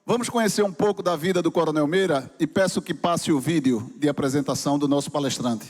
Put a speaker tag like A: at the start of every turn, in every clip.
A: Vamos conhecer um pouco da vida do Coronel Meira e peço que passe o vídeo de apresentação do nosso palestrante.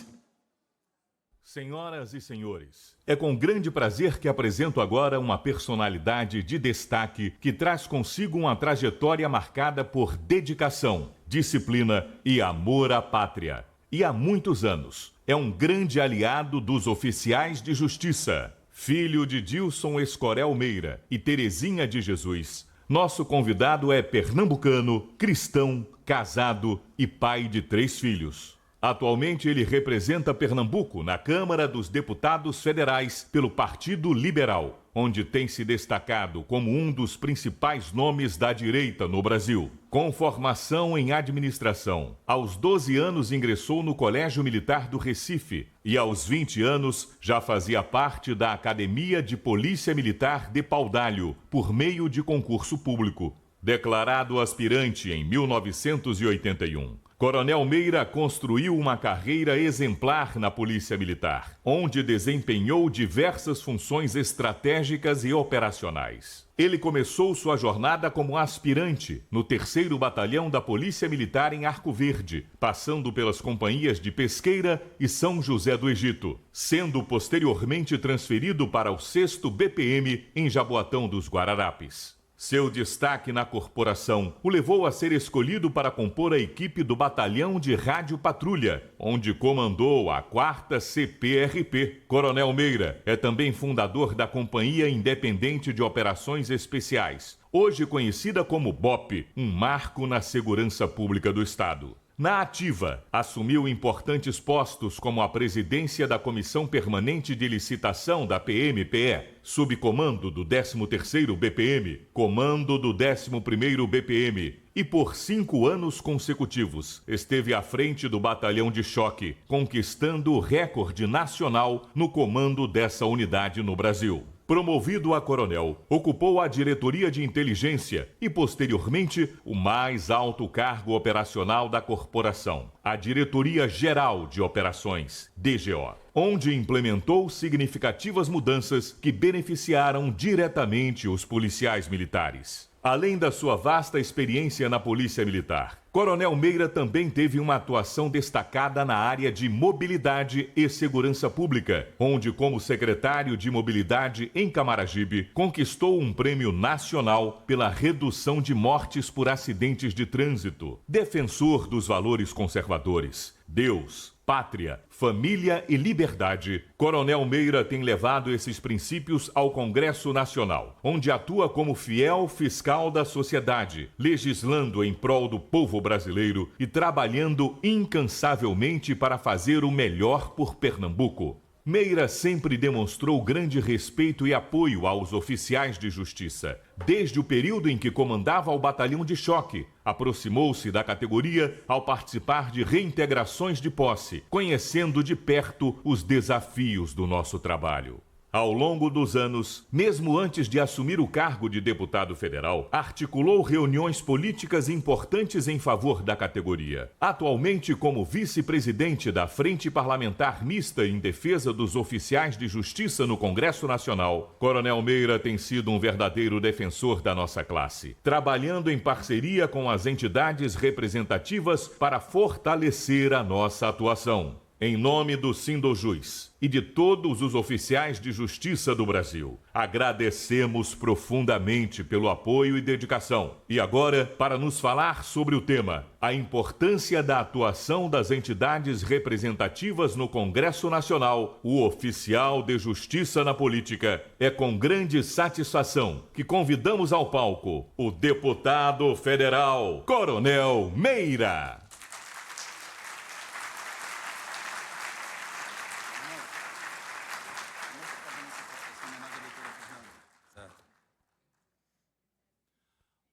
B: Senhoras e senhores, é com grande prazer que apresento agora uma personalidade de destaque que traz consigo uma trajetória marcada por dedicação, disciplina e amor à pátria. E há muitos anos é um grande aliado dos oficiais de justiça. Filho de Dilson Escorel Meira e Terezinha de Jesus, nosso convidado é pernambucano, cristão, casado e pai de 3 filhos. Atualmente ele representa Pernambuco na Câmara dos Deputados Federais pelo Partido Liberal, onde tem se destacado como um dos principais nomes da direita no Brasil. Com formação em administração, aos 12 anos ingressou no Colégio Militar do Recife e aos 20 anos já fazia parte da Academia de Polícia Militar de Paudalho, por meio de concurso público. Declarado aspirante em 1981. Coronel Meira construiu uma carreira exemplar na Polícia Militar, onde desempenhou diversas funções estratégicas e operacionais. Ele começou sua jornada como aspirante no 3º Batalhão da Polícia Militar em Arco Verde, passando pelas companhias de Pesqueira e São José do Egito, sendo posteriormente transferido para o 6º BPM em Jaboatão dos Guararapes. Seu destaque na corporação o levou a ser escolhido para compor a equipe do Batalhão de Rádio Patrulha, onde comandou a 4ª CPRP. Coronel Meira é também fundador da Companhia Independente de Operações Especiais, hoje conhecida como BOP, um marco na segurança pública do Estado. Na ativa, assumiu importantes postos como a presidência da Comissão Permanente de Licitação da PMPE, subcomando do 13º BPM, comando do 11º BPM e por 5 anos consecutivos esteve à frente do Batalhão de Choque, conquistando o recorde nacional no comando dessa unidade no Brasil. Promovido a coronel, ocupou a diretoria de inteligência e, posteriormente, o mais alto cargo operacional da corporação, a Diretoria Geral de Operações, DGO, onde implementou significativas mudanças que beneficiaram diretamente os policiais militares. Além da sua vasta experiência na Polícia Militar, Coronel Meira também teve uma atuação destacada na área de mobilidade e segurança pública, onde, como secretário de mobilidade em Camaragibe, conquistou um prêmio nacional pela redução de mortes por acidentes de trânsito. Defensor dos valores conservadores, Deus, pátria, família e liberdade, Coronel Meira tem levado esses princípios ao Congresso Nacional, onde atua como fiel fiscal da sociedade, legislando em prol do povo brasileiro e trabalhando incansavelmente para fazer o melhor por Pernambuco. Meira sempre demonstrou grande respeito e apoio aos oficiais de justiça. Desde o período em que comandava o Batalhão de Choque, aproximou-se da categoria ao participar de reintegrações de posse, conhecendo de perto os desafios do nosso trabalho. Ao longo dos anos, mesmo antes de assumir o cargo de deputado federal, articulou reuniões políticas importantes em favor da categoria. Atualmente, como vice-presidente da Frente Parlamentar Mista em Defesa dos Oficiais de Justiça no Congresso Nacional, Coronel Meira tem sido um verdadeiro defensor da nossa classe, trabalhando em parceria com as entidades representativas para fortalecer a nossa atuação. Em nome do Sindojus e de todos os oficiais de justiça do Brasil, agradecemos profundamente pelo apoio e dedicação. E agora, para nos falar sobre o tema, a importância da atuação das entidades representativas no Congresso Nacional, o oficial de justiça na política, é com grande satisfação que convidamos ao palco o deputado federal, Coronel Meira.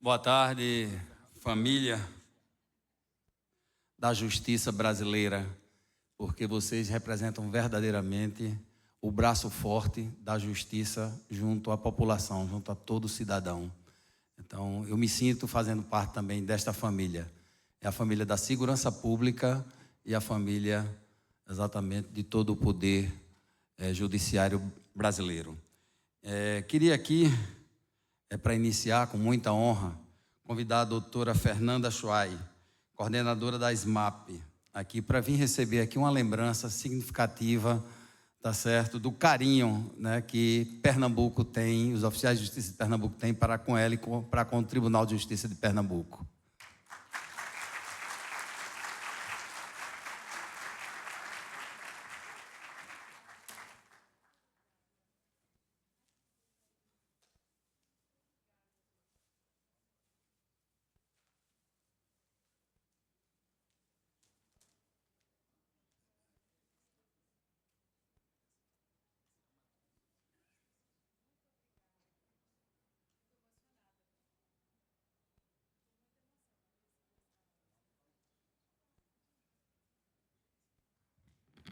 C: Boa tarde, família da justiça brasileira, porque vocês representam verdadeiramente o braço forte da justiça junto à população, junto a todo cidadão. Então, eu me sinto fazendo parte também desta família. É a família da segurança pública e a família exatamente de todo o poder judiciário brasileiro. Queria aqui, para iniciar com muita honra, convidar a doutora Fernanda Chuai, coordenadora da SMAP, aqui para vir receber aqui uma lembrança significativa, tá certo, do carinho, né, que Pernambuco tem, os oficiais de justiça de Pernambuco têm para com ela e para com o Tribunal de Justiça de Pernambuco.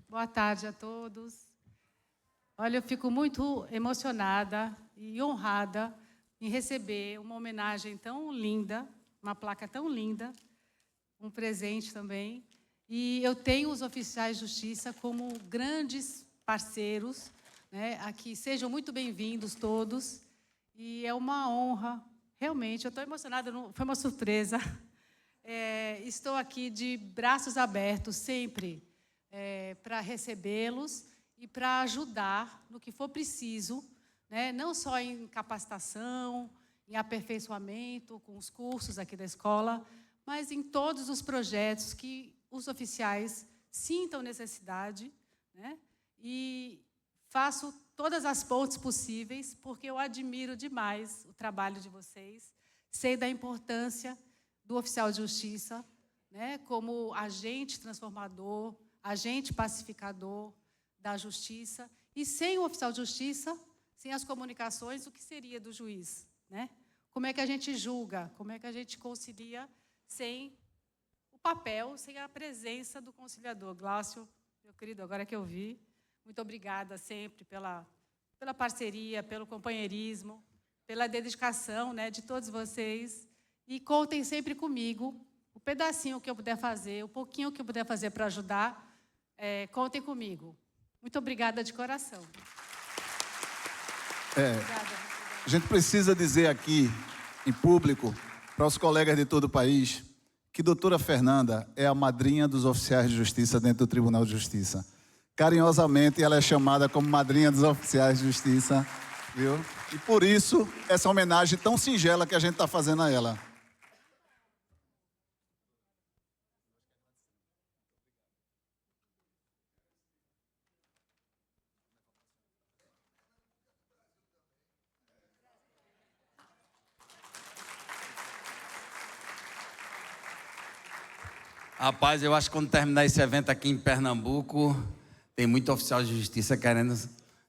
D: Boa tarde a todos. Olha, eu fico muito emocionada e honrada em receber uma homenagem tão linda, uma placa tão linda, um presente também. E eu tenho os oficiais de justiça como grandes parceiros, né? Aqui sejam muito bem-vindos todos. E é uma honra, realmente, eu estou emocionada, foi uma surpresa. Estou aqui de braços abertos sempre, para recebê-los e para ajudar no que for preciso, né? Não só em capacitação, em aperfeiçoamento, com os cursos aqui da escola, mas em todos os projetos que os oficiais sintam necessidade, né? E faço todas as pontes possíveis, porque eu admiro demais o trabalho de vocês, sei da importância do oficial de justiça, né? Como agente transformador, agente pacificador da justiça, e sem o oficial de justiça, sem as comunicações, o que seria do juiz, né? Como é que a gente julga, como é que a gente concilia sem o papel, sem a presença do conciliador? Glaucio, meu querido, agora que eu vi, muito obrigada sempre pela parceria, pelo companheirismo, pela dedicação, né, de todos vocês, e contem sempre comigo, o pedacinho que eu puder fazer, o pouquinho que eu puder fazer para ajudar, contem comigo. Muito obrigada de coração. Obrigada.
A: A gente precisa dizer aqui, em público, para os colegas de todo o país, que doutora Fernanda é a madrinha dos oficiais de justiça dentro do Tribunal de Justiça. Carinhosamente, ela é chamada como madrinha dos oficiais de justiça, viu? E por isso, essa homenagem tão singela que a gente está fazendo a ela.
C: Rapaz, eu acho que quando terminar esse evento aqui em Pernambuco, tem muito oficial de justiça querendo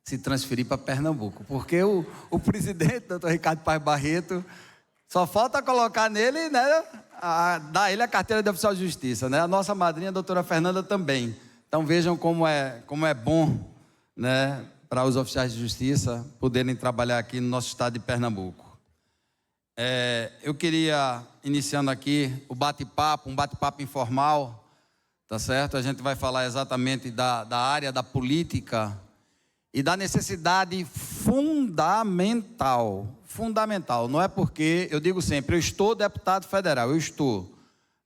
C: se transferir para Pernambuco. Porque o presidente, doutor Ricardo Paz Barreto, só falta colocar nele, né, dar ele a carteira de oficial de justiça, né? A nossa madrinha, a doutora Fernanda, também. Então vejam como é bom, né, para os oficiais de justiça poderem trabalhar aqui no nosso estado de Pernambuco. Eu queria, iniciando aqui o bate-papo, um bate-papo informal, tá certo? A gente vai falar exatamente da área da política e da necessidade fundamental. Não é porque, eu digo sempre, eu estou deputado federal, eu estou,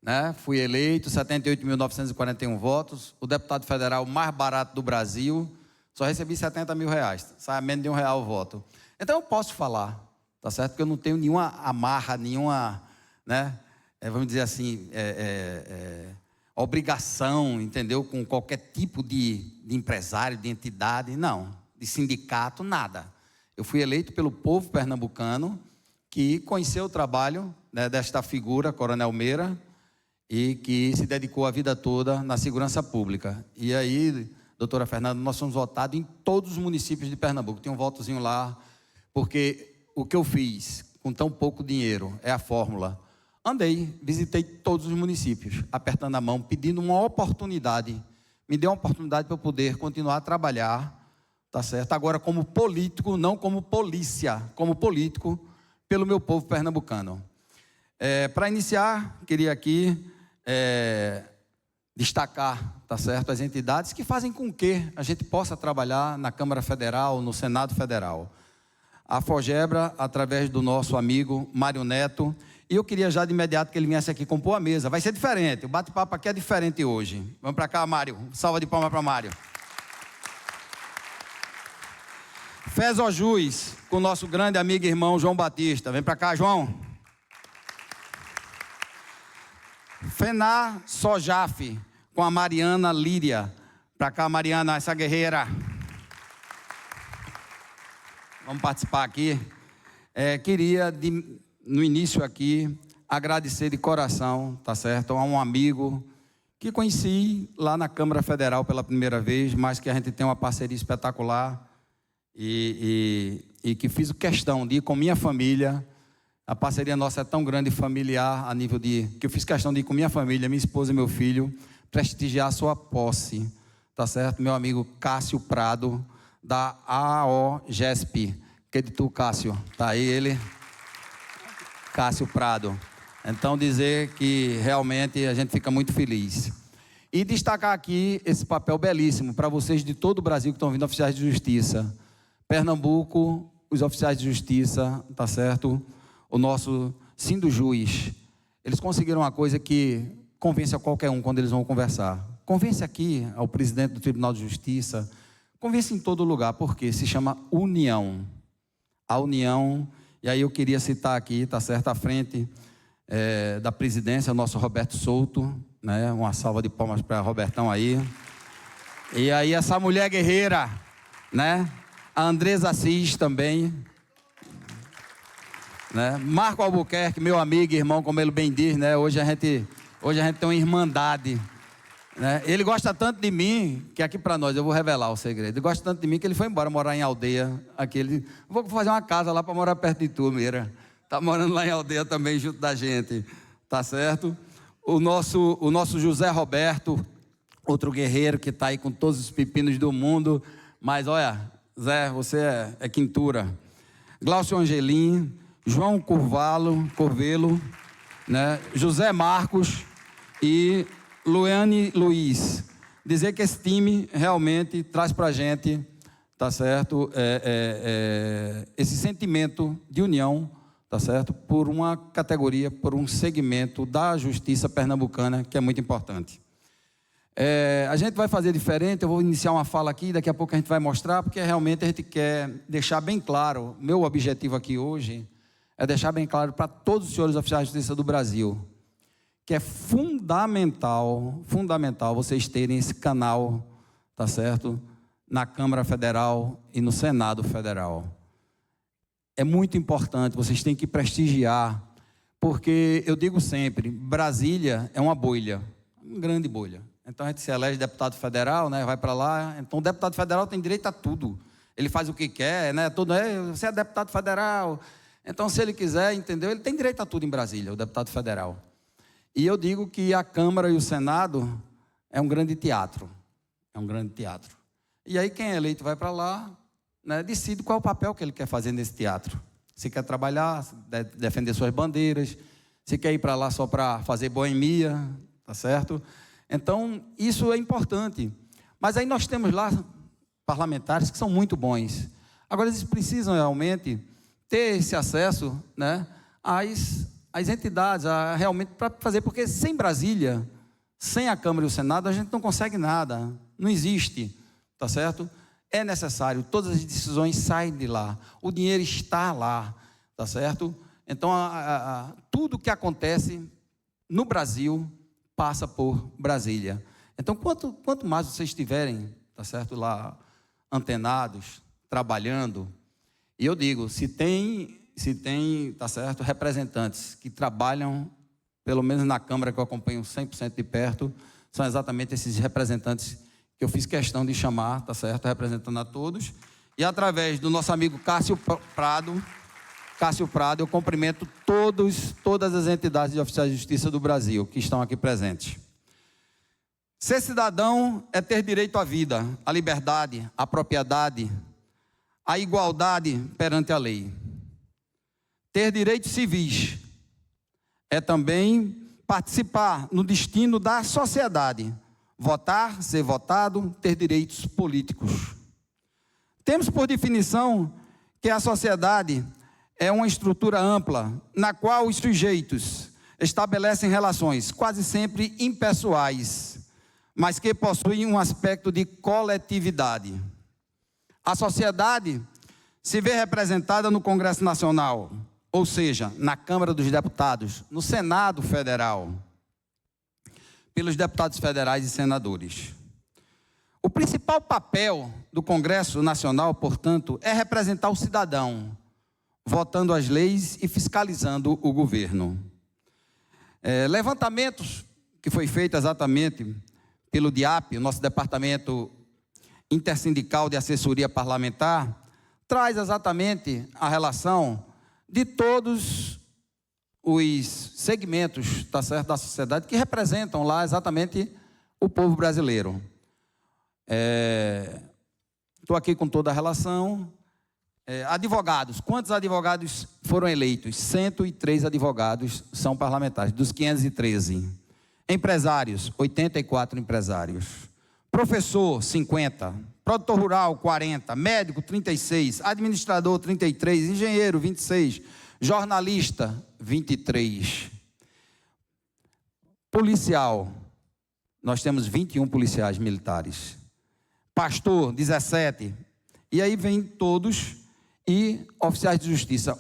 C: né? Fui eleito, 78.941 votos, o deputado federal mais barato do Brasil, só recebi 70 mil reais, sai a menos de R$1 o voto. Então eu posso falar, tá certo? Porque eu não tenho nenhuma amarra, nenhuma, né? Vamos dizer assim, obrigação, entendeu? Com qualquer tipo de empresário, de entidade, não. De sindicato, nada. Eu fui eleito pelo povo pernambucano, que conheceu o trabalho, né, desta figura, Coronel Meira, e que se dedicou a vida toda na segurança pública. E aí, doutora Fernanda, nós somos votados em todos os municípios de Pernambuco. Tem um votozinho lá, porque o que eu fiz com tão pouco dinheiro é a fórmula. Andei, visitei todos os municípios, apertando a mão, pedindo uma oportunidade. Me deu uma oportunidade para eu poder continuar a trabalhar, tá certo? Agora como político, não como polícia, como político, pelo meu povo pernambucano. Para iniciar, queria aqui destacar, tá certo, as entidades que fazem com que a gente possa trabalhar na Câmara Federal, no Senado Federal. A FOGEBRA, através do nosso amigo Mário Neto, E eu queria já de imediato que ele viesse aqui compor a mesa. Vai ser diferente, o bate-papo aqui é diferente hoje. Vamos para cá, Mário. Salva de palmas para Mário. Fesojus, com o nosso grande amigo e irmão João Batista. Vem para cá, João. Fená Sojaf, com a Mariana Líria. Para cá, Mariana, essa guerreira. Vamos participar aqui. Queria, no início aqui, agradecer de coração, tá certo, a um amigo que conheci lá na Câmara Federal pela primeira vez, mas que a gente tem uma parceria espetacular e que fiz questão de ir com minha família. A parceria nossa é tão grande e familiar, a nível de que eu fiz questão de ir com minha família, minha esposa e meu filho, prestigiar a sua posse, tá certo? Meu amigo Cássio Prado, da AOGESP. Que de tu, Cássio? Tá aí ele, Cássio Prado. Então, dizer que realmente a gente fica muito feliz. E destacar aqui esse papel belíssimo para vocês de todo o Brasil que estão vindo, oficiais de justiça. Pernambuco, os oficiais de justiça, tá certo? O nosso Sindjuiz. Eles conseguiram uma coisa que convence a qualquer um quando eles vão conversar. Convence aqui ao presidente do Tribunal de Justiça, convence em todo lugar, porque se chama união. A união, e aí eu queria citar aqui, tá certo, à frente da presidência, o nosso Roberto Souto, né? Uma salva de palmas para Robertão aí. E aí essa mulher guerreira, né? A Andresa Assis também, né? Marco Albuquerque, meu amigo e irmão, como ele bem diz, né? Hoje a gente tem uma irmandade, né? Ele gosta tanto de mim, que aqui para nós, eu vou revelar o segredo. Ele gosta tanto de mim que ele foi embora morar em aldeia. Vou fazer uma casa lá para morar perto de tu, Meira. Está morando lá em aldeia também, junto da gente. Tá certo? O nosso José Roberto, outro guerreiro que está aí com todos os pepinos do mundo. Mas olha, Zé, você é quintura. Glaucio Angelim, João Corvelo, né? José Marcos e Luane Luiz. Dizer que esse time realmente traz para a gente, tá certo, esse sentimento de união, tá certo, por uma categoria, por um segmento da justiça pernambucana que é muito importante. A gente vai fazer diferente, eu vou iniciar uma fala aqui, daqui a pouco a gente vai mostrar, porque realmente a gente quer deixar bem claro, meu objetivo aqui hoje é deixar bem claro para todos os senhores oficiais de justiça do Brasil, que é fundamental vocês terem esse canal, tá certo, na Câmara Federal e no Senado Federal. É muito importante, vocês têm que prestigiar, porque eu digo sempre, Brasília é uma bolha, uma grande bolha. Então a gente se elege deputado federal, né, vai para lá, então o deputado federal tem direito a tudo. Ele faz o que quer, né, você é deputado federal, então se ele quiser, entendeu? Ele tem direito a tudo em Brasília, o deputado federal. E eu digo que a Câmara e o Senado é um grande teatro. É um grande teatro. E aí quem é eleito vai para lá, né, decide qual é o papel que ele quer fazer nesse teatro. Se quer trabalhar, defender suas bandeiras, se quer ir para lá só para fazer boemia, tá certo? Então, isso é importante. Mas aí nós temos lá parlamentares que são muito bons. Agora, eles precisam realmente ter esse acesso, né, às entidades, realmente para fazer, porque sem Brasília, sem a Câmara e o Senado, a gente não consegue nada, não existe, tá certo? É necessário, todas as decisões saem de lá, o dinheiro está lá, tá certo? Então, tudo que acontece no Brasil passa por Brasília. Então, quanto mais vocês estiverem, tá certo, lá antenados, trabalhando, e eu digo, se tem, tá certo, representantes que trabalham, pelo menos na Câmara que eu acompanho 100% de perto, são exatamente esses representantes que eu fiz questão de chamar, tá certo, representando a todos, e através do nosso amigo Cássio Prado, eu cumprimento todas as entidades de oficiais de justiça do Brasil que estão aqui presentes. Ser cidadão é ter direito à vida, à liberdade, à propriedade, à igualdade perante a lei. Ter direitos civis é também participar no destino da sociedade, votar, ser votado, ter direitos políticos. Temos por definição que a sociedade é uma estrutura ampla, na qual os sujeitos estabelecem relações quase sempre impessoais, mas que possuem um aspecto de coletividade. A sociedade se vê representada no Congresso Nacional, ou seja, na Câmara dos Deputados, no Senado Federal, pelos deputados federais e senadores. O principal papel do Congresso Nacional, portanto, é representar o cidadão, votando as leis e fiscalizando o governo. Levantamentos que foi feito exatamente pelo DIAP, o nosso Departamento Intersindical de Assessoria Parlamentar, traz exatamente a relação de todos os segmentos, tá certo, da sociedade que representam lá exatamente o povo brasileiro. Estou aqui com toda a relação. Advogados, quantos advogados foram eleitos? 103 advogados são parlamentares, dos 513. Empresários, 84 empresários. Professor, 50. Produtor rural, 40. Médico, 36. Administrador, 33. Engenheiro, 26. Jornalista, 23. Policial, nós temos 21 policiais militares. Pastor, 17. E aí vem todos. E oficiais de justiça,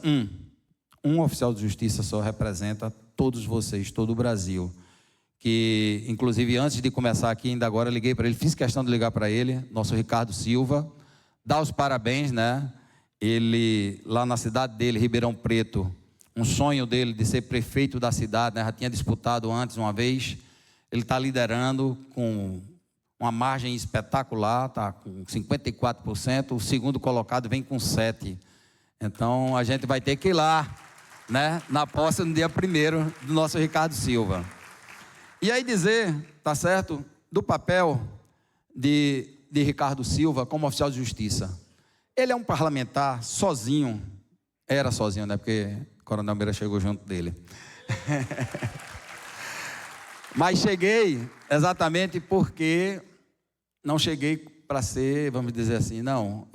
C: um oficial de justiça só representa todos vocês, todo o Brasil. Que, inclusive, antes de começar aqui, ainda agora, liguei para ele, fiz questão de ligar para ele, nosso Ricardo Silva, dar os parabéns, né? Ele, lá na cidade dele, Ribeirão Preto, um sonho dele de ser prefeito da cidade, né? Já tinha disputado antes uma vez, ele está liderando com uma margem espetacular, está com 54%, o segundo colocado vem com 7%. Então, a gente vai ter que ir lá, né, na posse no dia 1º do nosso Ricardo Silva. E aí dizer, tá certo, do papel de Ricardo Silva como oficial de justiça. Ele é um parlamentar sozinho, era sozinho, né, porque o Coronel Meira chegou junto dele. Mas cheguei exatamente porque não cheguei para ser, vamos dizer assim, não,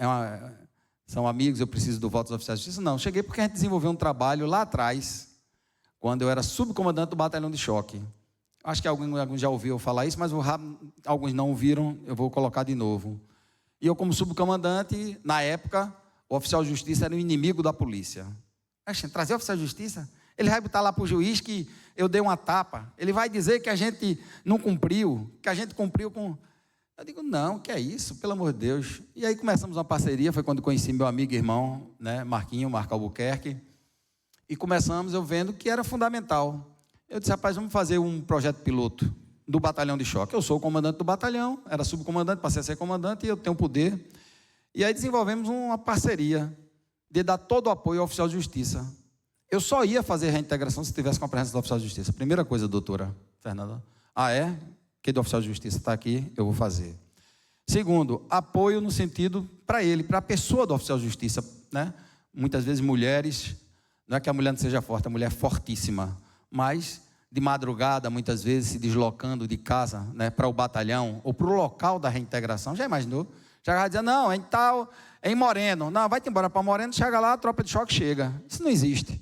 C: são amigos, eu preciso do voto dos oficiais de justiça. Não, cheguei porque a gente desenvolveu um trabalho lá atrás, quando eu era subcomandante do batalhão de choque. Acho que alguns já ouviram falar isso, mas alguns não ouviram, eu vou colocar de novo. E eu, como subcomandante, na época, o oficial de justiça era o inimigo da polícia. Trazer o oficial de justiça? Ele vai botar lá para o juiz que eu dei uma tapa. Ele vai dizer que a gente não cumpriu, que a gente cumpriu com... Eu digo, não, que é isso, pelo amor de Deus. E aí começamos uma parceria, foi quando conheci meu amigo e irmão, né, Marco Albuquerque, e começamos eu vendo que era fundamental. Eu disse, rapaz, vamos fazer um projeto piloto do batalhão de choque. Eu sou o comandante do batalhão, era subcomandante, passei a ser comandante, e eu tenho poder. E aí desenvolvemos uma parceria de dar todo o apoio ao oficial de justiça. Eu só ia fazer a reintegração se tivesse com a presença do oficial de justiça. Primeira coisa, doutora Fernanda. Que do oficial de justiça está aqui, eu vou fazer. Segundo, apoio no sentido para ele, para a pessoa do oficial de justiça, né? Muitas vezes mulheres, não é que a mulher não seja forte, a mulher é fortíssima, mas de madrugada, muitas vezes, se deslocando de casa, né, para o batalhão ou para o local da reintegração. Já imaginou? Já vai dizer, não, é em Moreno. Não, vai-te embora para Moreno, chega lá, a tropa de choque chega. Isso não existe.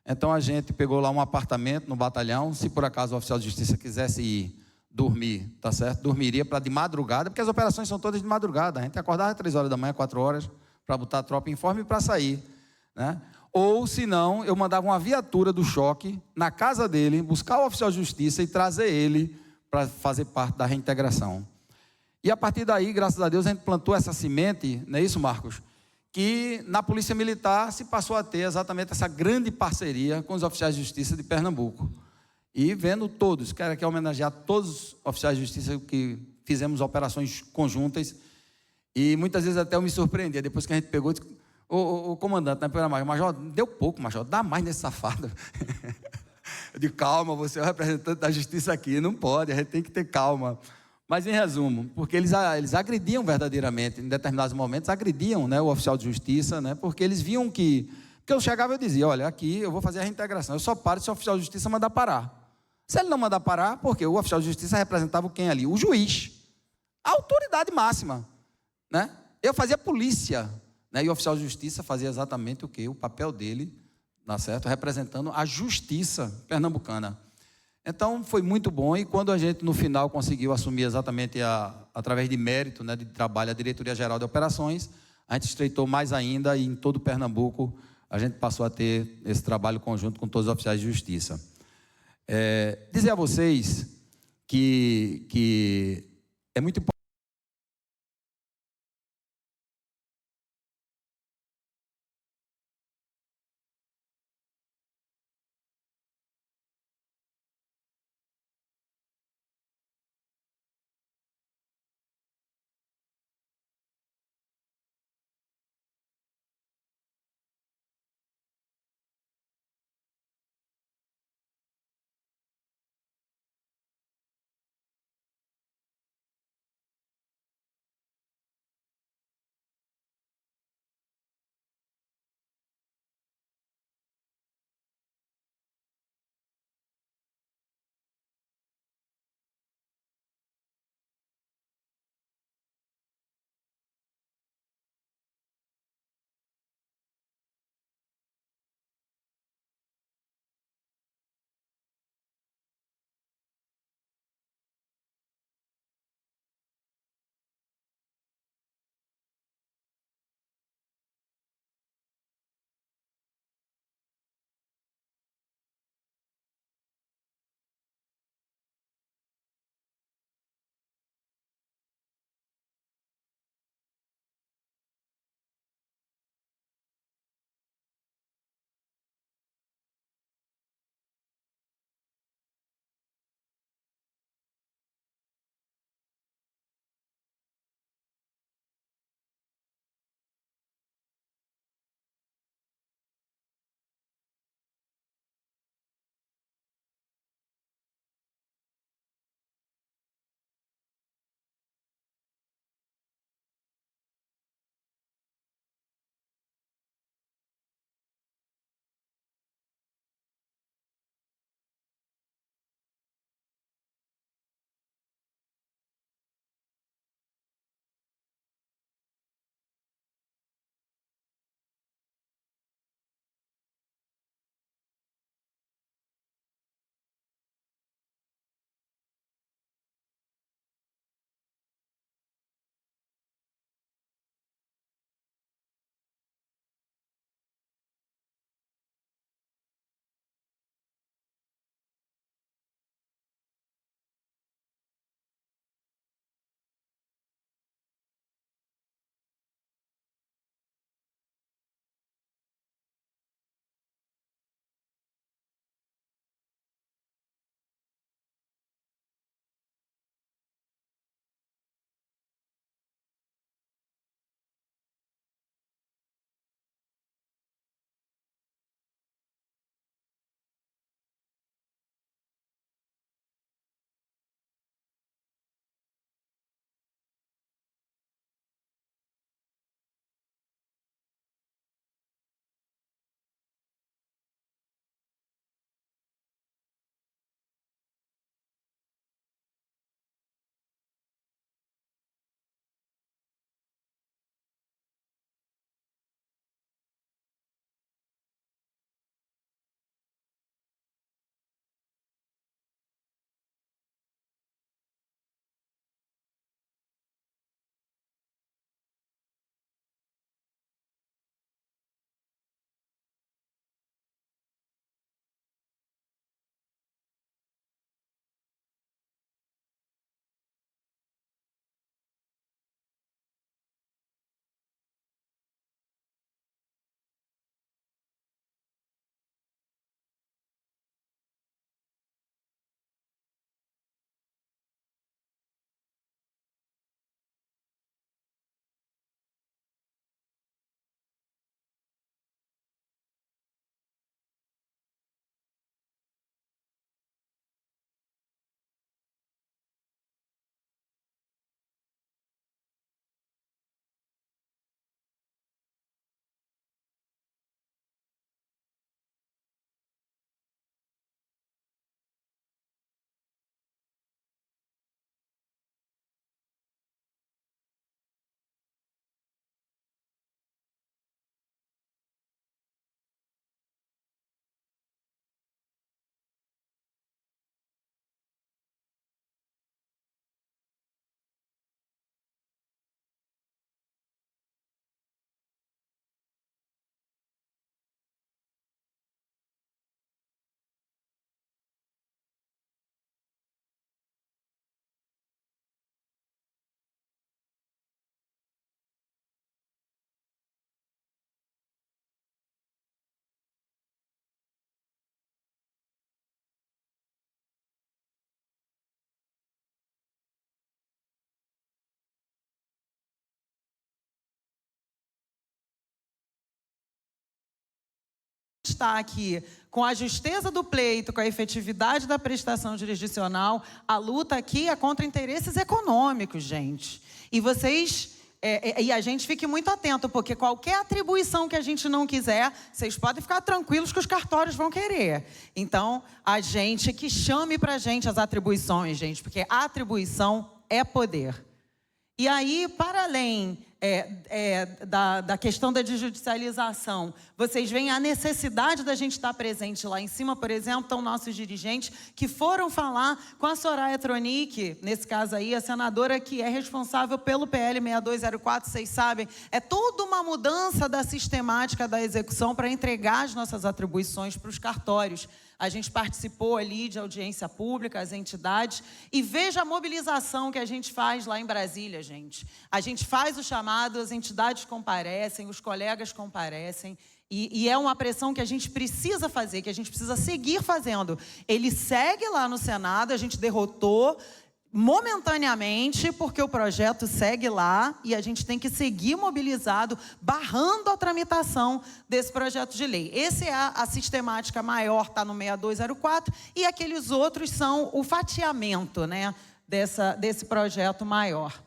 C: Então a gente pegou lá um apartamento no batalhão, se por acaso o oficial de justiça quisesse ir dormir, tá certo? Dormiria para de madrugada, porque as operações são todas de madrugada. A gente acordava às 3 horas da manhã, 4 horas, para botar a tropa em forma e para sair, né? Ou, se não, eu mandava uma viatura do choque na casa dele, buscar o oficial de justiça e trazer ele para fazer parte da reintegração. E a partir daí, graças a Deus, a gente plantou essa semente, não é isso, Marcos? Que na Polícia Militar se passou a ter exatamente essa grande parceria com os oficiais de justiça de Pernambuco. E vendo todos, quero aqui homenagear todos os oficiais de justiça que fizemos operações conjuntas. E muitas vezes até eu me surpreendia, depois que a gente pegou, disse, o comandante, né, Major, deu pouco, Major, dá mais nesse safado. Eu digo, calma, você é o representante da justiça aqui, não pode, a gente tem que ter calma. Mas em resumo, porque eles agrediam verdadeiramente, em determinados momentos, agrediam, né, o oficial de justiça, né, porque eles viam que... Porque eu chegava e eu dizia, olha, aqui eu vou fazer a reintegração, eu só paro se o oficial de justiça mandar parar. Se ele não mandar parar, porque o oficial de justiça representava quem ali? O juiz, a autoridade máxima, né? Eu fazia polícia, né? E o oficial de justiça fazia exatamente o quê? O papel dele tá certo? Representando a justiça pernambucana. Então, foi muito bom, e quando a gente, no final, conseguiu assumir exatamente, através de mérito, né, de trabalho, a Diretoria Geral de Operações, a gente estreitou mais ainda, e em todo Pernambuco, a gente passou a ter esse trabalho conjunto com todos os oficiais de justiça. Dizer a vocês que é muito importante
E: está aqui com a justeza do pleito, com a efetividade da prestação jurisdicional, a luta aqui é contra interesses econômicos, gente. E vocês... e a gente fique muito atento, porque qualquer atribuição que a gente não quiser, vocês podem ficar tranquilos que os cartórios vão querer. Então, a gente que chame para a gente as atribuições, gente, porque a atribuição é poder. E aí, para além da questão da desjudicialização, vocês veem a necessidade da gente estar presente lá em cima. Por exemplo, estão nossos dirigentes que foram falar com a Soraya Tronic, nesse caso aí, a senadora que é responsável pelo PL 6204, vocês sabem, é toda uma mudança da sistemática da execução para entregar as nossas atribuições para os cartórios. A gente participou ali de audiência pública, as entidades, e veja a mobilização que a gente faz lá em Brasília, gente. A gente faz o chamado, as entidades comparecem, os colegas comparecem, e é uma pressão que a gente precisa fazer, que a gente precisa seguir fazendo. Ele segue lá no Senado, a gente derrotou momentaneamente, porque o projeto segue lá e a gente tem que seguir mobilizado, barrando a tramitação desse projeto de lei. Essa é a sistemática maior, está no 6204, e aqueles outros são o fatiamento, né, desse projeto maior.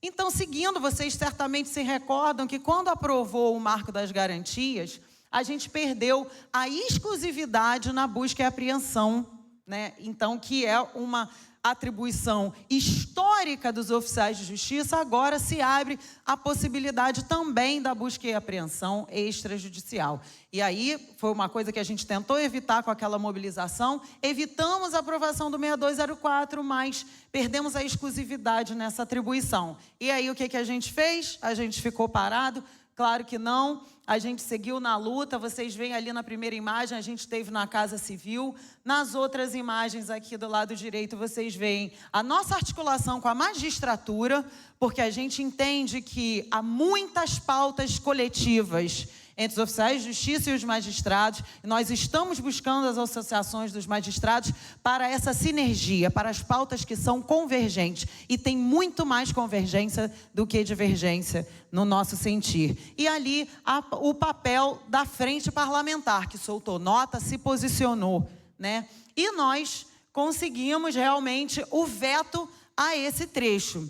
E: Então, seguindo, vocês certamente se recordam que quando aprovou o Marco das Garantias, a gente perdeu a exclusividade na busca e apreensão, né? Então, que é uma atribuição histórica dos oficiais de justiça, agora se abre a possibilidade também da busca e apreensão extrajudicial. E aí foi uma coisa que a gente tentou evitar com aquela mobilização, evitamos a aprovação do 6204, mas perdemos a exclusividade nessa atribuição. E aí o que a gente fez? A gente ficou parado? Claro que não, a gente seguiu na luta. Vocês veem ali na primeira imagem, a gente esteve na Casa Civil. Nas outras imagens aqui do lado direito, vocês veem a nossa articulação com a magistratura, porque a gente entende que há muitas pautas coletivas entre os oficiais de justiça e os magistrados. Nós estamos buscando as associações dos magistrados para essa sinergia, para as pautas que são convergentes. E tem muito mais convergência do que divergência no nosso sentir. E ali o papel da frente parlamentar, que soltou nota, se posicionou, né? E nós conseguimos realmente o veto a esse trecho.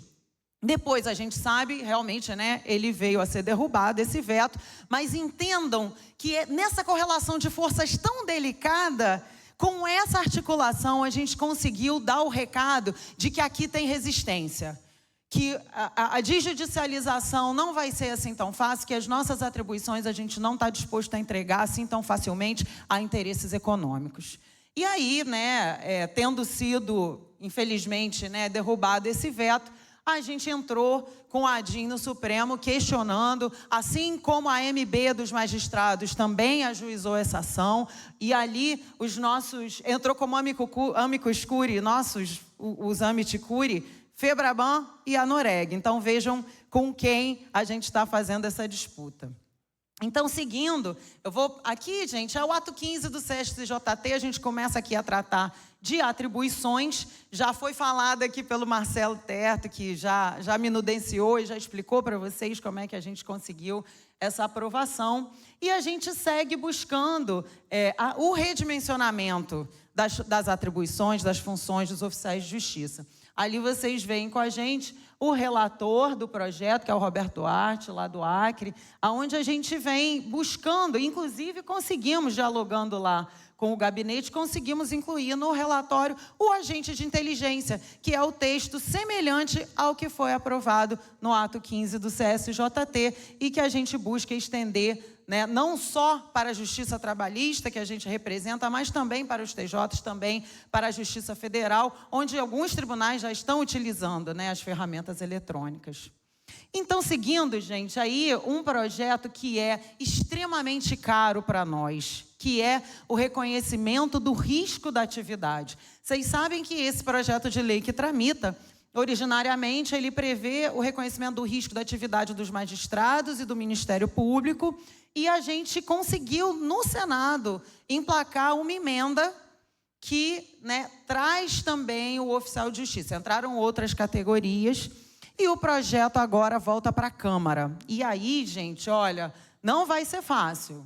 E: Depois a gente sabe, realmente, né, ele veio a ser derrubado, esse veto, mas entendam que nessa correlação de forças tão delicada, com essa articulação a gente conseguiu dar o recado de que aqui tem resistência, que a desjudicialização não vai ser assim tão fácil, que as nossas atribuições a gente não está disposto a entregar assim tão facilmente a interesses econômicos. E aí, né, tendo sido, infelizmente, né, derrubado esse veto, a gente entrou com a ADIM no Supremo questionando, assim como a MB dos magistrados também ajuizou essa ação, e ali entrou como amicus curiae, os amicus curiae, FEBRABAN e a Noreg. Então vejam com quem a gente está fazendo essa disputa. Então, seguindo, eu vou aqui, gente, é o ato 15 do CSJT, a gente começa aqui a tratar de atribuições. Já foi falado aqui pelo Marcelo Terto, que já me nudenciou e já explicou para vocês como é que a gente conseguiu essa aprovação. E a gente segue buscando o redimensionamento das atribuições, das funções dos oficiais de justiça. Ali vocês veem com a gente o relator do projeto, que é o Roberto Duarte, lá do Acre, onde a gente vem buscando, inclusive conseguimos, dialogando lá com o gabinete, conseguimos incluir no relatório o agente de inteligência, que é o texto semelhante ao que foi aprovado no ato 15 do CSJT e que a gente busca estender, né, não só para a Justiça Trabalhista, que a gente representa, mas também para os TJs, também para a Justiça Federal, onde alguns tribunais já estão utilizando, né, as ferramentas eletrônicas. Então, seguindo, gente, aí um projeto que é extremamente caro para nós, que é o reconhecimento do risco da atividade. Vocês sabem que esse projeto de lei que tramita, originariamente, ele prevê o reconhecimento do risco da atividade dos magistrados e do Ministério Público, e a gente conseguiu, no Senado, emplacar uma emenda que, né, traz também o oficial de justiça. Entraram outras categorias, e o projeto agora volta para a Câmara. E aí, gente, olha, não vai ser fácil.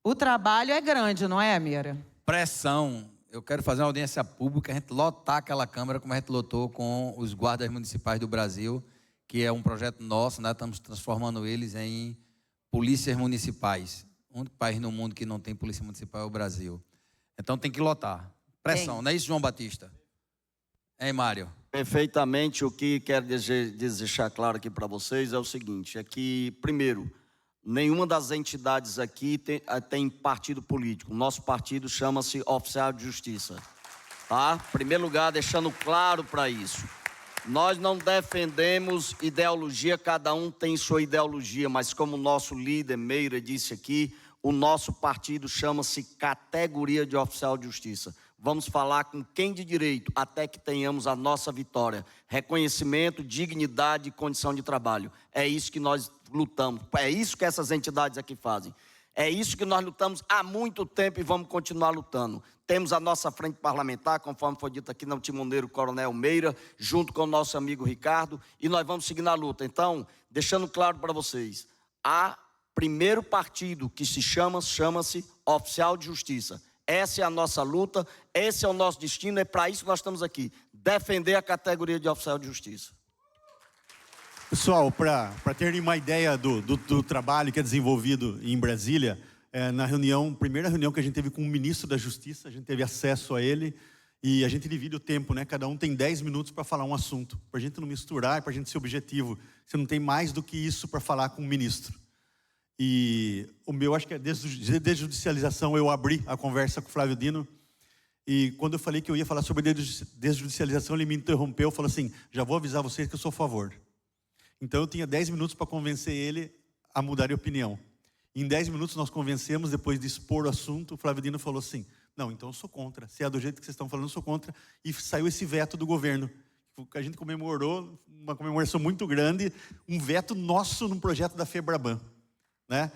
E: O trabalho é grande, não é, Mira?
C: Pressão. Eu quero fazer uma audiência pública, a gente lotar aquela Câmara como a gente lotou com os guardas municipais do Brasil, que é um projeto nosso, né? Estamos transformando eles em polícias municipais. O único país no mundo que não tem polícia municipal é o Brasil. Então tem que lotar. Pressão, não é isso, João Batista? Hein, Mário?
F: Perfeitamente. O que quero deixar claro aqui para vocês é o seguinte, é que, primeiro, nenhuma das entidades aqui tem partido político. O nosso partido chama-se Oficial de Justiça. Tá? Em primeiro lugar, deixando claro para isso. Nós não defendemos ideologia, cada um tem sua ideologia, mas como o nosso líder Meira disse aqui, o nosso partido chama-se Categoria de Oficial de Justiça. Vamos falar com quem de direito até que tenhamos a nossa vitória. Reconhecimento, dignidade e condição de trabalho. É isso que nós lutamos, é isso que essas entidades aqui fazem. É isso que nós lutamos há muito tempo e vamos continuar lutando. Temos a nossa frente parlamentar, conforme foi dito aqui no timoneiro Coronel Meira, junto com o nosso amigo Ricardo, e nós vamos seguir na luta. Então, deixando claro para vocês, há primeiro partido que chama-se Oficial de Justiça. Essa é a nossa luta, esse é o nosso destino, é para isso que nós estamos aqui, defender a categoria de Oficial de Justiça.
G: Pessoal, para terem uma ideia do trabalho que é desenvolvido em Brasília, na primeira reunião que a gente teve com o ministro da Justiça, a gente teve acesso a ele e a gente divide o tempo, né? Cada um tem 10 minutos para falar um assunto, para a gente não misturar, para a gente ser objetivo. Você não tem mais do que isso para falar com o ministro. E o meu, acho que é desjudicialização, eu abri a conversa com o Flávio Dino, e quando eu falei que eu ia falar sobre desjudicialização, ele me interrompeu, falou assim, já vou avisar vocês que eu sou a favor. Então eu tinha 10 minutos para convencer ele a mudar de opinião. Em 10 minutos nós convencemos, depois de expor o assunto, o Flávio Dino falou assim, não, então eu sou contra, se é do jeito que vocês estão falando, eu sou contra, e saiu esse veto do governo. A gente comemorou, uma comemoração muito grande, um veto nosso num projeto da FEBRABAN. Né?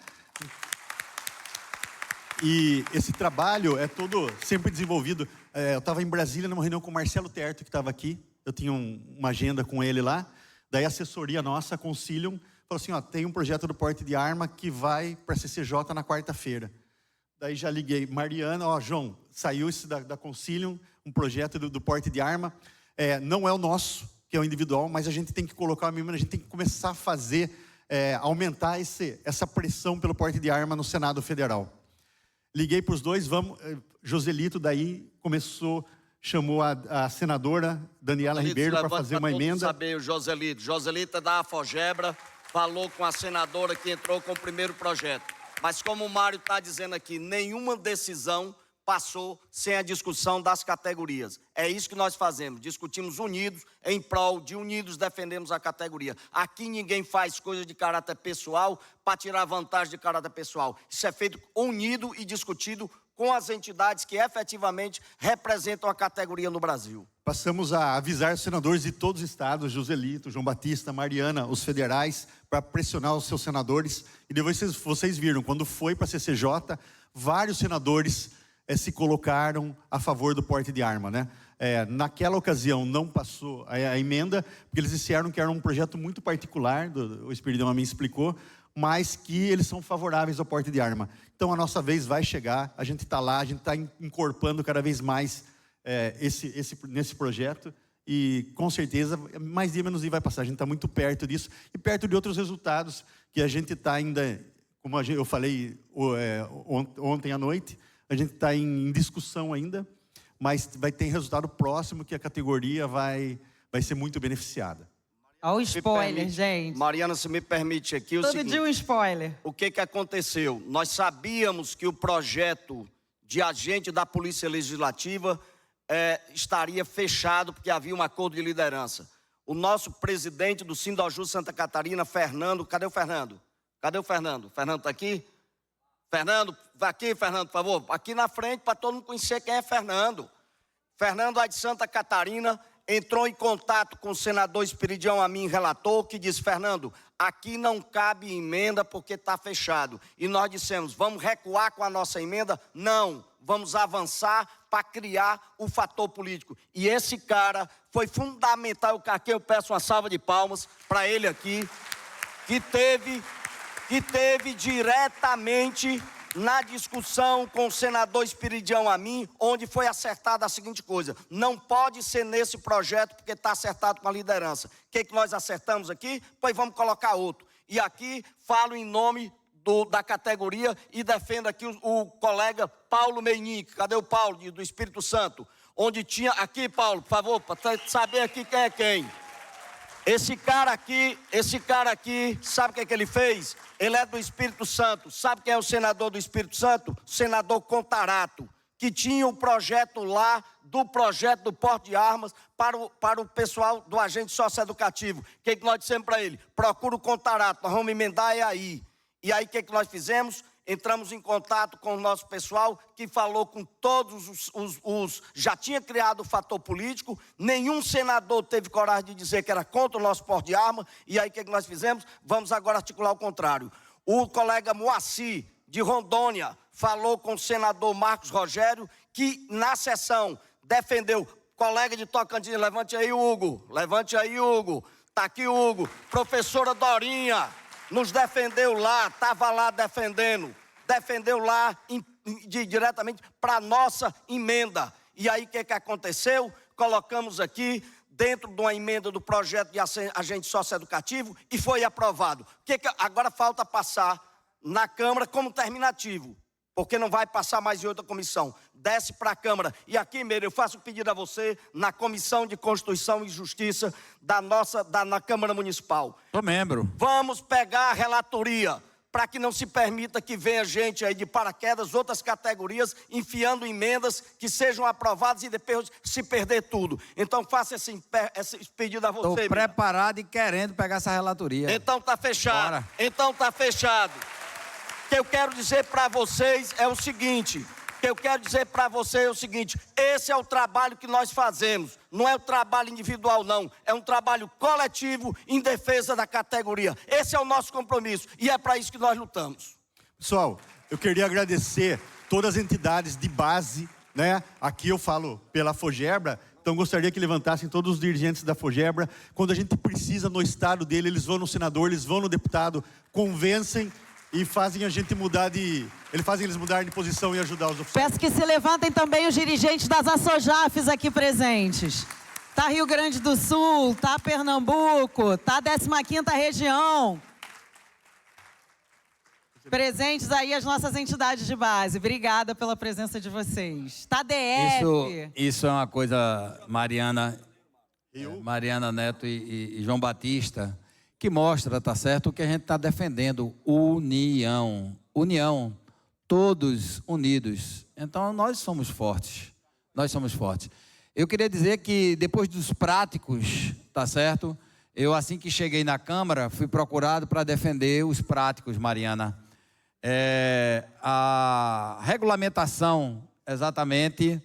G: E esse trabalho é todo sempre desenvolvido. Eu estava em Brasília numa reunião com o Marcelo Terto, que estava aqui. Eu tinha uma agenda com ele lá. Daí a assessoria nossa, a Concilium, falou assim, ó, tem um projeto do porte de arma que vai para a CCJ na quarta-feira. Daí já liguei, Mariana, ó, João, saiu esse da Concilium, um projeto do porte de arma. Não é o nosso, que é o individual, mas a gente tem que colocar a gente tem que começar a fazer... aumentar essa pressão pelo porte de arma no Senado Federal. Liguei para os dois, Joselito daí chamou a senadora Daniela Ribeiro para fazer uma emenda.
F: Saber o Joselito é da Afogebra, falou com a senadora que entrou com o primeiro projeto. Mas como o Mário está dizendo aqui, nenhuma decisão passou sem a discussão das categorias. É isso que nós fazemos, discutimos unidos, em prol de unidos defendemos a categoria. Aqui ninguém faz coisa de caráter pessoal para tirar vantagem de caráter pessoal. Isso é feito unido e discutido com as entidades que efetivamente representam a categoria no Brasil.
G: Passamos a avisar os senadores de todos os estados, Joselito, João Batista, Mariana, os federais, para pressionar os seus senadores. E depois vocês viram, quando foi para a CCJ, vários senadores se colocaram a favor do porte de arma, né? Naquela ocasião não passou a emenda, porque eles disseram que era um projeto muito particular, o Espiridão a mim explicou, mas que eles são favoráveis ao porte de arma. Então a nossa vez vai chegar, a gente está lá, a gente está incorporando cada vez mais nesse projeto, e com certeza, mais dia menos dia vai passar, a gente está muito perto disso, e perto de outros resultados, que a gente está ainda, como eu falei ontem à noite, a gente está em discussão ainda, mas vai ter resultado próximo que a categoria vai ser muito beneficiada.
E: Olha o spoiler, gente.
F: Mariana, se me permite aqui o seguinte.
E: Todo dia um spoiler.
F: O que aconteceu? Nós sabíamos que o projeto de agente da Polícia Legislativa estaria fechado, porque havia um acordo de liderança. O nosso presidente do Sindojus Santa Catarina, Fernando, cadê o Fernando? Cadê o Fernando? Fernando está aqui? Fernando, vai aqui, Fernando, por favor. Aqui na frente, para todo mundo conhecer quem é Fernando. Fernando, lá de Santa Catarina, entrou em contato com o senador Espiridião Amin, relator, que disse, Fernando, aqui não cabe emenda porque está fechado. E nós dissemos, vamos recuar com a nossa emenda? Não, vamos avançar para criar o fator político. E esse cara foi fundamental, aqui eu peço uma salva de palmas para ele aqui, que teve diretamente na discussão com o senador Espiridião Amin, onde foi acertada a seguinte coisa: não pode ser nesse projeto porque está acertado com a liderança. O que nós acertamos aqui? Pois vamos colocar outro. E aqui falo em nome da categoria e defendo aqui o colega Paulo Meinique. Cadê o Paulo do Espírito Santo? Onde tinha... Aqui, Paulo, por favor, para saber aqui quem é quem. Esse cara aqui, sabe o que ele fez? Ele é do Espírito Santo. Sabe quem é o senador do Espírito Santo? O senador Contarato, que tinha um projeto lá, do projeto do porte de armas para o pessoal do agente socioeducativo. O que nós dissemos para ele? Procura o Contarato, nós vamos emendar aí. E aí o que nós fizemos? Entramos em contato com o nosso pessoal, que falou com todos já tinha criado o fator político, nenhum senador teve coragem de dizer que era contra o nosso porte de arma, e aí o que nós fizemos? Vamos agora articular o contrário. O colega Moacir, de Rondônia, falou com o senador Marcos Rogério, que na sessão defendeu. Colega de Tocantins, levante aí, Hugo. Está aqui, Hugo. Professora Dorinha nos defendeu lá, estava lá defendeu lá diretamente para a nossa emenda. E aí o que aconteceu? Colocamos aqui dentro de uma emenda do projeto de agente socioeducativo e foi aprovado. Agora falta passar na Câmara como terminativo, porque não vai passar mais em outra comissão. Desce para a Câmara. E aqui, Meire, eu faço um pedido a você, na Comissão de Constituição e Justiça na Câmara Municipal.
H: Sou membro.
F: Vamos pegar a relatoria, para que não se permita que venha gente aí de paraquedas, outras categorias, enfiando emendas que sejam aprovadas e depois se perder tudo. Então faça esse pedido a você.
H: Estou preparado e querendo pegar essa relatoria.
F: Então está fechado.
H: Bora.
F: Então está fechado. O que eu quero dizer para vocês é o seguinte, esse é o trabalho que nós fazemos, não é o trabalho individual não, é um trabalho coletivo em defesa da categoria. Esse é o nosso compromisso e é para isso que nós lutamos.
G: Pessoal, eu queria agradecer todas as entidades de base, né? Aqui eu falo pela FOGEBRA, então gostaria que levantassem todos os dirigentes da FOGEBRA. Quando a gente precisa no estado dele, eles vão no senador, eles vão no deputado, convencem e fazem a gente eles mudarem de posição e ajudar os oficiais.
E: Peço que se levantem também os dirigentes das ASSOJAFs aqui presentes. Tá Rio Grande do Sul, tá Pernambuco, tá 15ª região. Presentes aí as nossas entidades de base. Obrigada pela presença de vocês. Tá DF.
H: Isso é uma coisa, Mariana Neto e João Batista, que mostra, tá certo, o que a gente está defendendo: união, todos unidos. Então nós somos fortes, Eu queria dizer que depois dos práticos, tá certo, eu assim que cheguei na Câmara, fui procurado para defender os práticos, Mariana. A regulamentação exatamente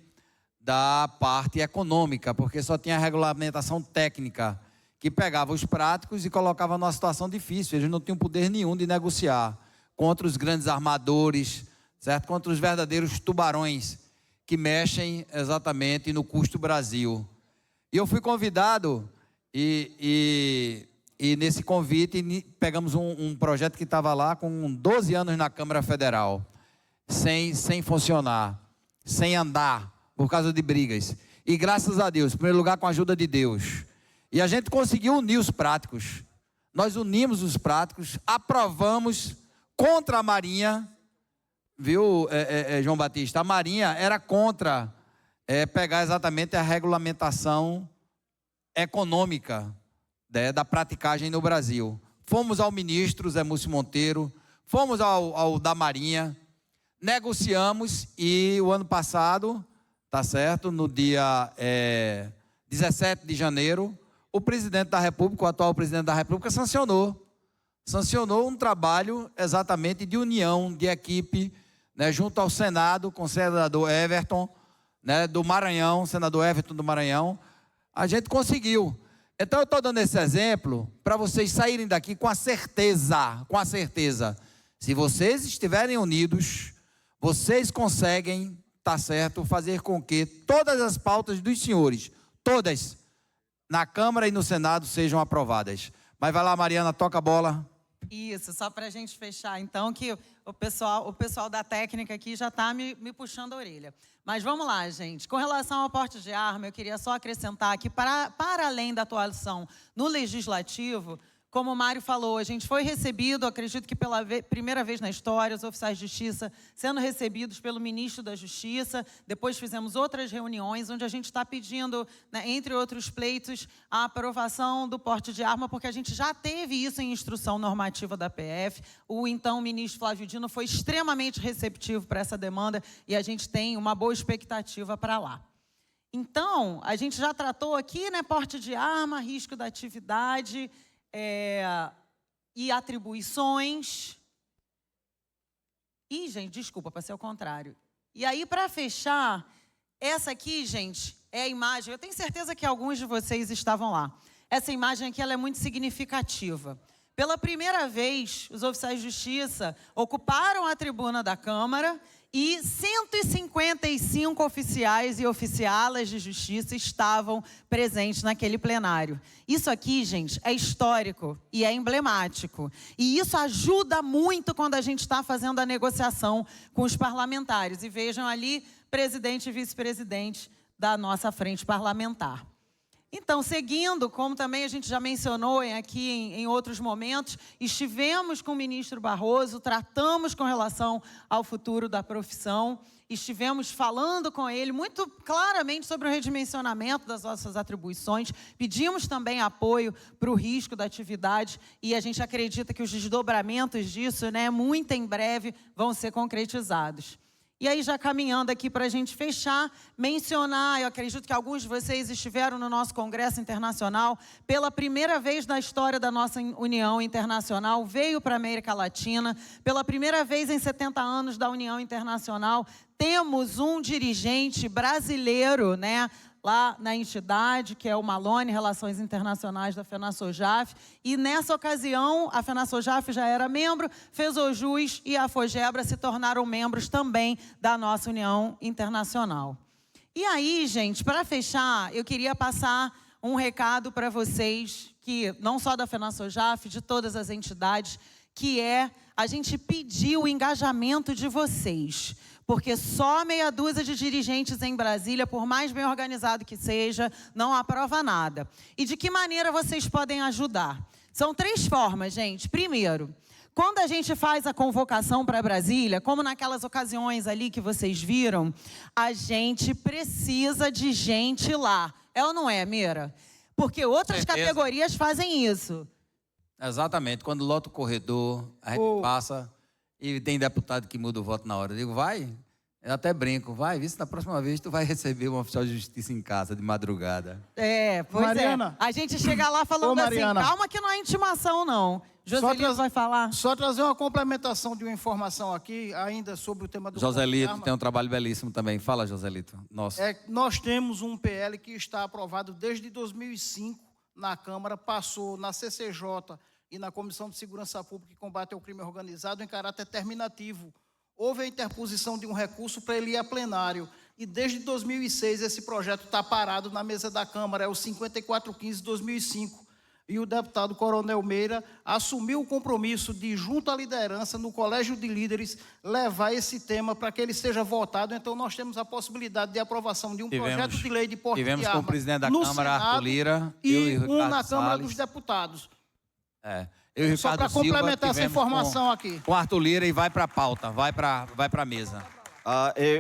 H: da parte econômica, porque só tinha a regulamentação técnica, que pegava os práticos e colocava numa situação difícil. Eles não tinham poder nenhum de negociar contra os grandes armadores, certo? Contra os verdadeiros tubarões que mexem exatamente no custo Brasil. E eu fui convidado e nesse convite pegamos um projeto que estava lá com 12 anos na Câmara Federal, sem funcionar, sem andar, por causa de brigas. E graças a Deus, em primeiro lugar com a ajuda de Deus, e a gente conseguiu unir os práticos. Nós unimos os práticos, aprovamos contra a Marinha, viu, João Batista? A Marinha era contra pegar exatamente a regulamentação econômica da praticagem no Brasil. Fomos ao ministro Zé Múcio Monteiro, fomos ao da Marinha, negociamos e o ano passado, tá certo, no dia 17 de janeiro, o presidente da República, o atual presidente da República, sancionou um trabalho exatamente de união, de equipe, né, junto ao Senado, com o senador Everton, né, do Maranhão, senador Everton do Maranhão. A gente conseguiu. Então eu estou dando esse exemplo para vocês saírem daqui com a certeza, se vocês estiverem unidos, vocês conseguem, tá certo, fazer com que todas as pautas dos senhores, todas, na Câmara e no Senado sejam aprovadas. Mas vai lá, Mariana, toca a bola.
E: Isso, só para a gente fechar, então, que o pessoal da técnica aqui já está me puxando a orelha. Mas vamos lá, gente. Com relação ao porte de arma, eu queria só acrescentar que, para além da atuação no Legislativo, como o Mário falou, a gente foi recebido, acredito que pela primeira vez na história, os oficiais de justiça sendo recebidos pelo ministro da Justiça. Depois fizemos outras reuniões, onde a gente está pedindo, né, entre outros pleitos, a aprovação do porte de arma, porque a gente já teve isso em instrução normativa da PF. O então ministro Flávio Dino foi extremamente receptivo para essa demanda e a gente tem uma boa expectativa para lá. Então, a gente já tratou aqui, né, porte de arma, risco da atividade... e atribuições. Ih, gente, desculpa, passei ao contrário. E aí, para fechar, essa aqui, gente, é a imagem. Eu tenho certeza que alguns de vocês estavam lá. Essa imagem aqui ela é muito significativa. Pela primeira vez, os oficiais de justiça ocuparam a tribuna da Câmara e 155 oficiais e oficialas de justiça estavam presentes naquele plenário. Isso aqui, gente, é histórico e é emblemático. E isso ajuda muito quando a gente está fazendo a negociação com os parlamentares. E vejam ali, presidente e vice-presidente da nossa frente parlamentar. Então, seguindo, como também a gente já mencionou aqui em outros momentos, estivemos com o ministro Barroso, tratamos com relação ao futuro da profissão, estivemos falando com ele muito claramente sobre o redimensionamento das nossas atribuições, pedimos também apoio para o risco da atividade e a gente acredita que os desdobramentos disso, né, muito em breve, vão ser concretizados. E aí, já caminhando aqui para a gente fechar, mencionar, eu acredito que alguns de vocês estiveram no nosso Congresso Internacional, pela primeira vez na história da nossa União Internacional, veio para a América Latina, pela primeira vez em 70 anos da União Internacional, temos um dirigente brasileiro, né, lá na entidade, que é o Malone, Relações Internacionais da FENASOJAF, e nessa ocasião, a FENASOJAF já era membro, FESOJUS e a FOGEBRA se tornaram membros também da nossa União Internacional. E aí, gente, para fechar, eu queria passar um recado para vocês, que não só da FENASOJAF, de todas as entidades, que é a gente pedir o engajamento de vocês. Porque só meia dúzia de dirigentes em Brasília, por mais bem organizado que seja, não aprova nada. E de que maneira vocês podem ajudar? São 3 formas, gente. Primeiro, quando a gente faz a convocação para Brasília, como naquelas ocasiões ali que vocês viram, a gente precisa de gente lá. É ou não é, Mira? Porque outras categorias fazem isso.
H: Exatamente. Quando lota o corredor, a gente passa... E tem deputado que muda o voto na hora. Eu digo, vai, eu até brinco, vai, vê se na próxima vez tu vai receber um oficial de justiça em casa de madrugada.
E: Pois
I: Mariana.
E: é. A gente chega lá falando assim, calma que não é intimação, não. Joselito vai falar.
I: Só trazer uma complementação de uma informação aqui, ainda sobre o tema do...
H: Joselito tem um trabalho belíssimo também. Fala, Joselito. Nossa.
I: Nós temos um PL que está aprovado desde 2005 na Câmara, passou na CCJ e na Comissão de Segurança Pública e Combate ao Crime Organizado em caráter terminativo. Houve a interposição de um recurso para ele ir a plenário. E desde 2006 esse projeto está parado na mesa da Câmara, é o 5415-2005. E o deputado Coronel Meira assumiu o compromisso de, junto à liderança, no Colégio de Líderes, levar esse tema para que ele seja votado. Então, nós temos a possibilidade de aprovação de um projeto de lei de porte de arma
H: com o presidente da Câmara,
I: Senado,
H: Arthur Lira,
I: e um na Câmara
H: Salles.
I: dos Deputados.
H: Eu e
I: Só
H: Ricardo
I: para complementar essa
H: Silva
I: informação aqui.
H: Com Arthur Lira e vai para a pauta, vai para a mesa.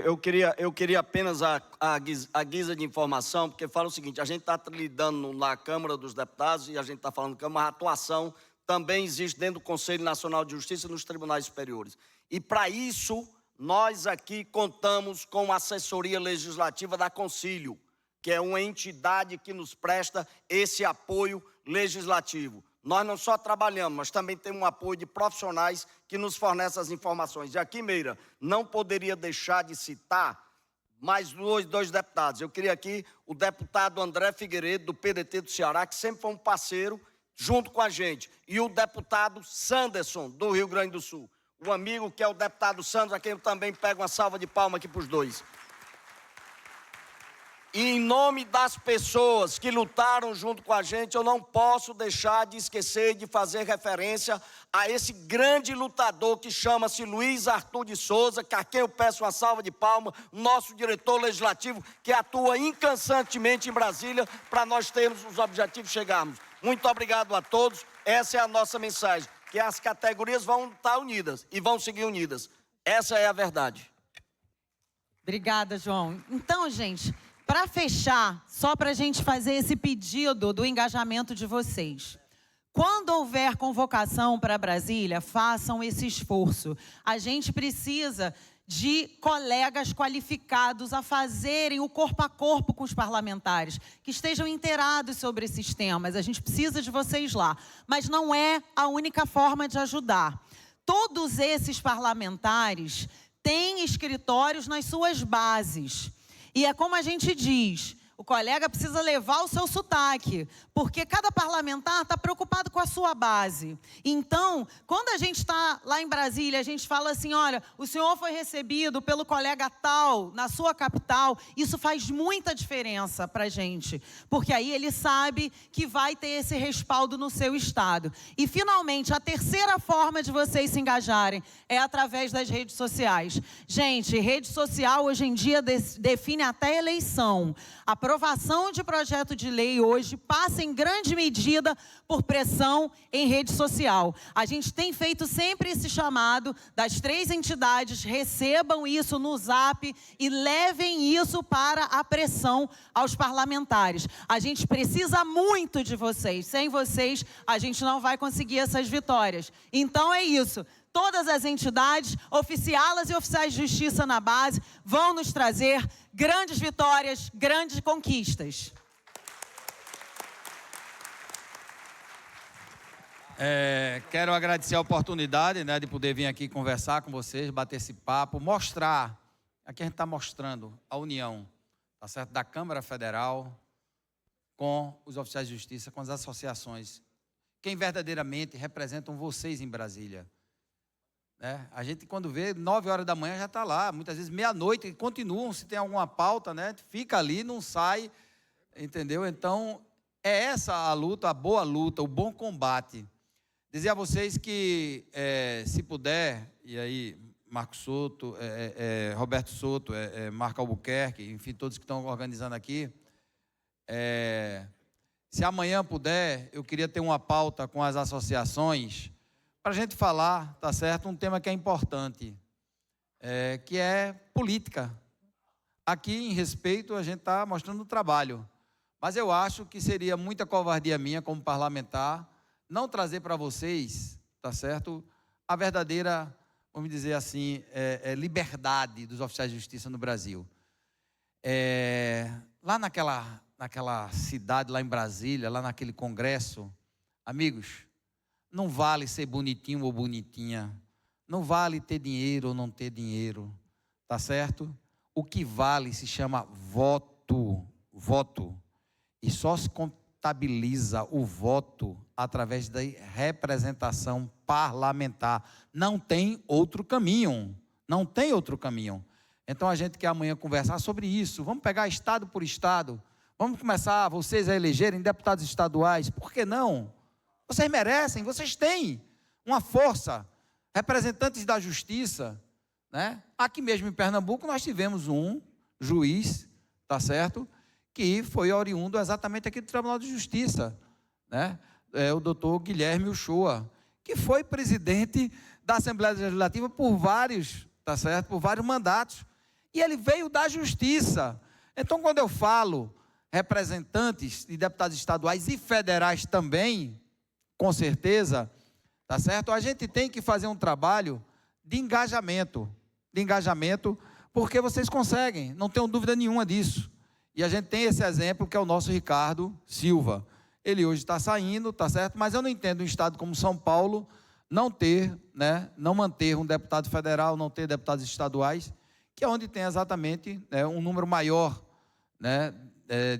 F: Eu queria apenas a guisa de informação, porque fala o seguinte, a gente está lidando na Câmara dos Deputados e a gente está falando que uma atuação também existe dentro do Conselho Nacional de Justiça e nos tribunais superiores. E para isso, nós aqui contamos com a assessoria legislativa da Concílio, que é uma entidade que nos presta esse apoio legislativo. Nós não só trabalhamos, mas também temos um apoio de profissionais que nos fornecem as informações. E aqui, Meira, não poderia deixar de citar mais dois deputados. Eu queria aqui o deputado André Figueiredo, do PDT do Ceará, que sempre foi um parceiro junto com a gente. E o deputado Sanderson, do Rio Grande do Sul. O amigo que é o deputado Sanderson, a quem eu também pego uma salva de palmas aqui para os dois. E em nome das pessoas que lutaram junto com a gente, eu não posso deixar de esquecer de fazer referência a esse grande lutador que chama-se Luiz Arthur de Souza, a quem eu peço uma salva de palmas, nosso diretor legislativo, que atua incessantemente em Brasília para nós termos os objetivos chegarmos. Muito obrigado a todos, essa é a nossa mensagem, que as categorias vão estar unidas e vão seguir unidas. Essa é a verdade.
E: Obrigada, João. Então, gente, para fechar, só para a gente fazer esse pedido do engajamento de vocês. Quando houver convocação para Brasília, façam esse esforço. A gente precisa de colegas qualificados a fazerem o corpo a corpo com os parlamentares, que estejam inteirados sobre esses temas. A gente precisa de vocês lá. Mas não é a única forma de ajudar. Todos esses parlamentares têm escritórios nas suas bases. E é como a gente diz, o colega precisa levar o seu sotaque, porque cada parlamentar está preocupado com a sua base. Então, quando a gente está lá em Brasília, a gente fala assim, olha, o senhor foi recebido pelo colega tal, na sua capital, isso faz muita diferença para a gente, porque aí ele sabe que vai ter esse respaldo no seu estado. E, finalmente, a terceira forma de vocês se engajarem é através das redes sociais. Gente, rede social hoje em dia define até eleição. A aprovação de projeto de lei hoje passa em grande medida por pressão em rede social. A gente tem feito sempre esse chamado das 3 entidades, recebam isso no Zap e levem isso para a pressão aos parlamentares. A gente precisa muito de vocês. Sem vocês, a gente não vai conseguir essas vitórias. Então é isso. Todas as entidades, oficialas e oficiais de justiça na base, vão nos trazer grandes vitórias, grandes conquistas.
H: Quero agradecer a oportunidade, né, de poder vir aqui conversar com vocês, bater esse papo, mostrar, aqui a gente está mostrando a união, tá certo, da Câmara Federal com os oficiais de justiça, com as associações, quem verdadeiramente representam vocês em Brasília. A gente, quando vê, 9 horas da manhã já está lá, muitas vezes meia-noite, continuam, se tem alguma pauta, né, fica ali, não sai, entendeu? Então, é essa a luta, a boa luta, o bom combate. Dizer a vocês que, se puder, e aí, Marco Soto, Roberto Soto, Marco Albuquerque, enfim, todos que estão organizando aqui, se amanhã puder, eu queria ter uma pauta com as associações, para a gente falar, tá certo, um tema que é importante, que é política. Aqui, em respeito, a gente está mostrando o trabalho, mas eu acho que seria muita covardia minha, como parlamentar, não trazer para vocês, tá certo, a verdadeira, vamos dizer assim, liberdade dos oficiais de justiça no Brasil. Lá naquela cidade, lá em Brasília, lá naquele congresso, amigos, não vale ser bonitinho ou bonitinha. Não vale ter dinheiro ou não ter dinheiro. Tá certo? O que vale se chama voto. Voto. E só se contabiliza o voto através da representação parlamentar. Não tem outro caminho. Não tem outro caminho. Então a gente quer amanhã conversar sobre isso. Vamos pegar estado por estado. Vamos começar vocês a elegerem deputados estaduais. Por que não? Vocês merecem, vocês têm uma força, representantes da justiça, né? Aqui mesmo em Pernambuco nós tivemos um juiz, tá certo, que foi oriundo exatamente aqui do Tribunal de Justiça, né? O doutor Guilherme Uchoa, que foi presidente da Assembleia Legislativa por vários, tá certo, por vários mandatos, e ele veio da justiça. Então, quando eu falo representantes de deputados estaduais e federais também, com certeza, tá certo? A gente tem que fazer um trabalho de engajamento, porque vocês conseguem, não tenho dúvida nenhuma disso. E a gente tem esse exemplo que é o nosso Ricardo Silva. Ele hoje está saindo, tá certo? Mas eu não entendo um estado como São Paulo não ter, né, não manter um deputado federal, não ter deputados estaduais, que é onde tem exatamente, né, um número maior, né,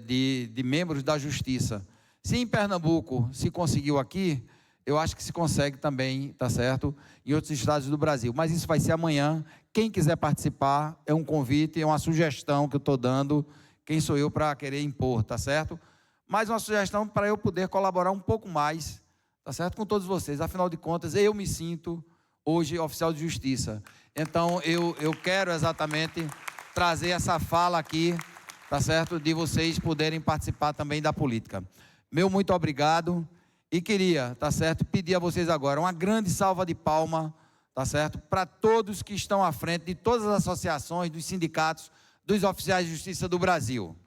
H: de membros da justiça. Se em Pernambuco se conseguiu aqui, eu acho que se consegue também, tá certo, em outros estados do Brasil. Mas isso vai ser amanhã. Quem quiser participar, é um convite, é uma sugestão que eu estou dando, quem sou eu para querer impor, tá certo? Mais uma sugestão para eu poder colaborar um pouco mais, tá certo? Com todos vocês. Afinal de contas, eu me sinto hoje oficial de justiça. Então, eu quero exatamente trazer essa fala aqui, tá certo? De vocês poderem participar também da política. Meu muito obrigado. E queria, tá certo, pedir a vocês agora uma grande salva de palma, tá certo, para todos que estão à frente de todas as associações, dos sindicatos, dos oficiais de justiça do Brasil.